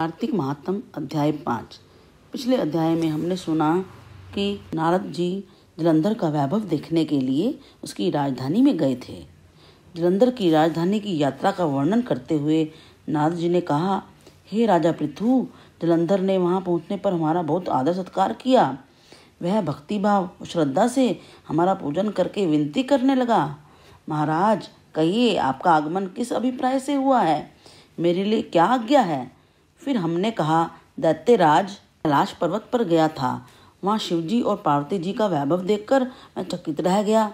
कार्तिक महात्म अध्याय 5। पिछले अध्याय में हमने सुना कि नारद जी जलंधर का वैभव देखने के लिए उसकी राजधानी में गए थे। जलंधर की राजधानी की यात्रा का वर्णन करते हुए नारद जी ने कहा, हे राजा पृथु, जलंधर ने वहां पहुंचने पर हमारा बहुत आदर सत्कार किया। वह भक्तिभाव और श्रद्धा से हमारा पूजन करके विनती करने लगा, महाराज कहिए आपका आगमन किस अभिप्राय से हुआ है, मेरे लिए क्या आज्ञा है। फिर हमने कहा, दैत्यराज कैलाश पर्वत पर गया था, वहाँ शिवजी और पार्वती जी का वैभव देखकर मैं चकित रह गया।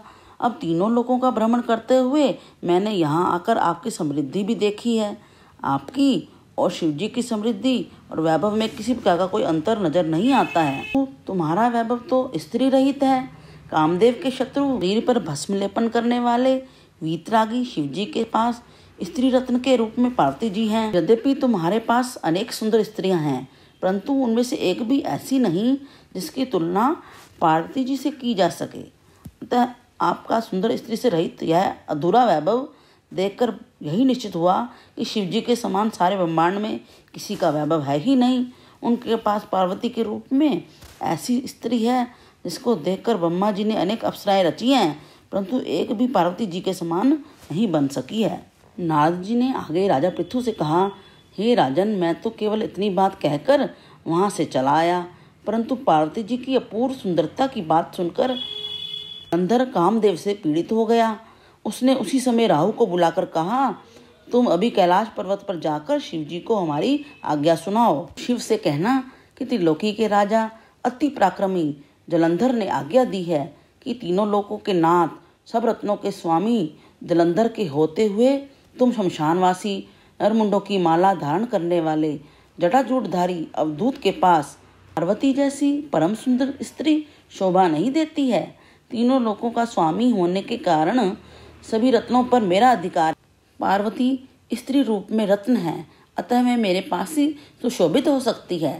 अब तीनों लोगों का भ्रमण करते हुए मैंने यहाँ आकर आपकी समृद्धि भी देखी है। आपकी और शिवजी की समृद्धि और वैभव में किसी प्रकार का कोई अंतर नजर नहीं आता है। तुम्हारा वैभव तो स्त्री रहित है। कामदेव के शत्रु, शरीर पर भस्म लेपन करने वाले वीतरागी शिवजी के पास स्त्री रत्न के रूप में पार्वती जी हैं। यद्यपि तुम्हारे पास अनेक सुंदर स्त्रियां हैं, परंतु उनमें से एक भी ऐसी नहीं जिसकी तुलना पार्वती जी से की जा सके। अतः आपका सुंदर स्त्री से रहित यह अधूरा वैभव देखकर यही निश्चित हुआ कि शिवजी के समान सारे ब्रह्मांड में किसी का वैभव है ही नहीं। उनके पास पार्वती के रूप में ऐसी स्त्री है जिसको देखकर ब्रह्मा जी ने अनेक अप्सराएं रची हैं, परंतु एक भी पार्वती जी के समान नहीं बन सकी है। नारद जी ने आगे राजा पृथु से कहा, हे राजन, मैं तो केवल इतनी बात कहकर वहां से चला आया, परंतु पार्वती जी की अपूर्व सुंदरता की बात सुनकर जलंधर कामदेव से पीड़ित हो गया। उसने उसी समय राहु को बुलाकर कहा, तुम अभी कैलाश पर्वत पर जाकर शिव जी को हमारी आज्ञा सुनाओ। शिव से कहना कि त्रिलोकी के राजा अति पराक्रमी जलंधर ने आज्ञा दी है कि तीनों लोकों के नाथ, सब रत्नों के स्वामी जलंधर के होते हुए तुम शमशानवासी नरमुंडों की माला धारण करने वाले जटाजूटधारी अवधूत के पास पार्वती जैसी परम सुंदर स्त्री शोभा नहीं देती है। तीनों लोकों का स्वामी होने के कारण सभी रत्नों पर मेरा अधिकार। पार्वती स्त्री रूप में रत्न है, अतः मैं मेरे पास ही सुशोभित हो सकती है।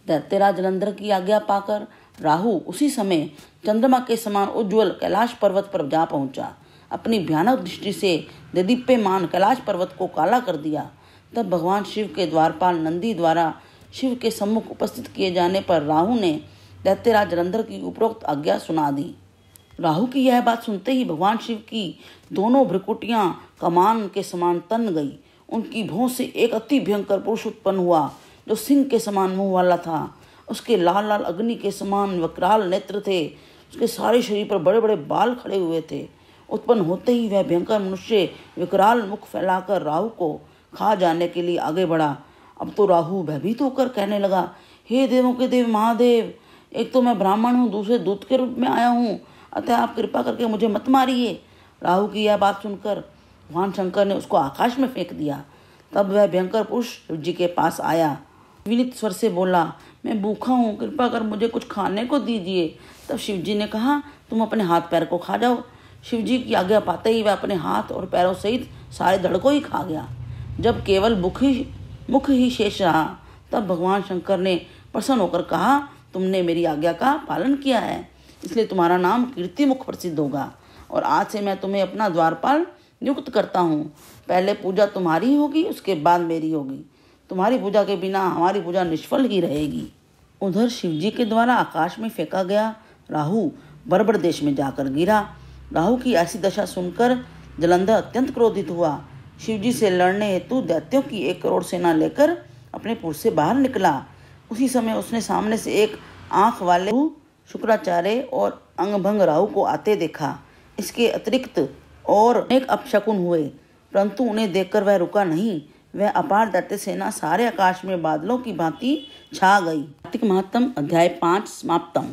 दैत्यराज जलंधर की आज्ञा पाकर राहु उसी समय चंद्रमा के समान उज्ज्वल कैलाश पर्वत पर जा पहुंचा। अपनी भयानक दृष्टि से दीप्यमान कैलाश पर्वत को काला कर दिया। तब भगवान शिव के द्वारपाल नंदी द्वारा शिव के सम्मुख उपस्थित किए जाने पर राहु ने दैत्यराज जलंधर की उपरोक्त आज्ञा सुना दी। राहु की यह बात सुनते ही भगवान शिव की दोनों भ्रुकुटियां कमान के समान तन गई। उनकी भौं से एक अति भयंकर पुरुष उत्पन्न हुआ जो सिंह के समान मुंह वाला था। उसके लाल लाल अग्नि के समान वक्राल नेत्र थे। उसके सारे शरीर पर बड़े बड़े बाल खड़े हुए थे। उत्पन्न होते ही वह भयंकर मनुष्य विकराल मुख फैलाकर राहु को खा जाने के लिए आगे बढ़ा। अब तो राहु भयभीत होकर कहने लगा, हे देवों के देव महादेव, एक तो मैं ब्राह्मण हूँ, दूसरे दूत के रूप में आया हूँ, अतः आप कृपा करके मुझे मत मारिए। राहु की यह बात सुनकर भगवान शंकर ने उसको आकाश में फेंक दिया। तब वह भयंकर पुरुष शिव जी के पास आया, विनीत स्वर से बोला, मैं भूखा हूँ, कृपा कर मुझे कुछ खाने को दीजिए। तब शिव जी ने कहा, तुम अपने हाथ पैर को खा जाओ। शिव जी की आज्ञा पाते ही वह अपने हाथ और पैरों सहित सारे धड़ को ही खा गया। जब केवल मुख ही शेष रहा, तब भगवान शंकर ने प्रसन्न होकर कहा, तुमने मेरी आज्ञा का पालन किया है, इसलिए तुम्हारा नाम कीर्ति मुख प्रसिद्ध होगा और आज से मैं तुम्हें अपना द्वारपाल नियुक्त करता हूँ। पहले पूजा तुम्हारी होगी, उसके बाद मेरी होगी। तुम्हारी पूजा के बिना हमारी पूजा निष्फल ही रहेगी। उधर शिवजी के द्वारा आकाश में फेंका गया राहु बर्बर देश में जाकर गिरा। राहु की ऐसी दशा सुनकर जलंधर अत्यंत क्रोधित हुआ। शिवजी से लड़ने हेतु दैत्यों की 1 करोड़ सेना लेकर अपने पुर से बाहर निकला। उसी समय उसने सामने से एक आंख वाले शुक्राचार्य और अंगभंग राहु को आते देखा। इसके अतिरिक्त और अनेक अपशकुन हुए, परंतु उन्हें देखकर वह रुका नहीं। वह अपार दैत्य सेना सारे आकाश में बादलों की भांति छा गई। कार्तिक महात्म अध्याय 5 समाप्तम।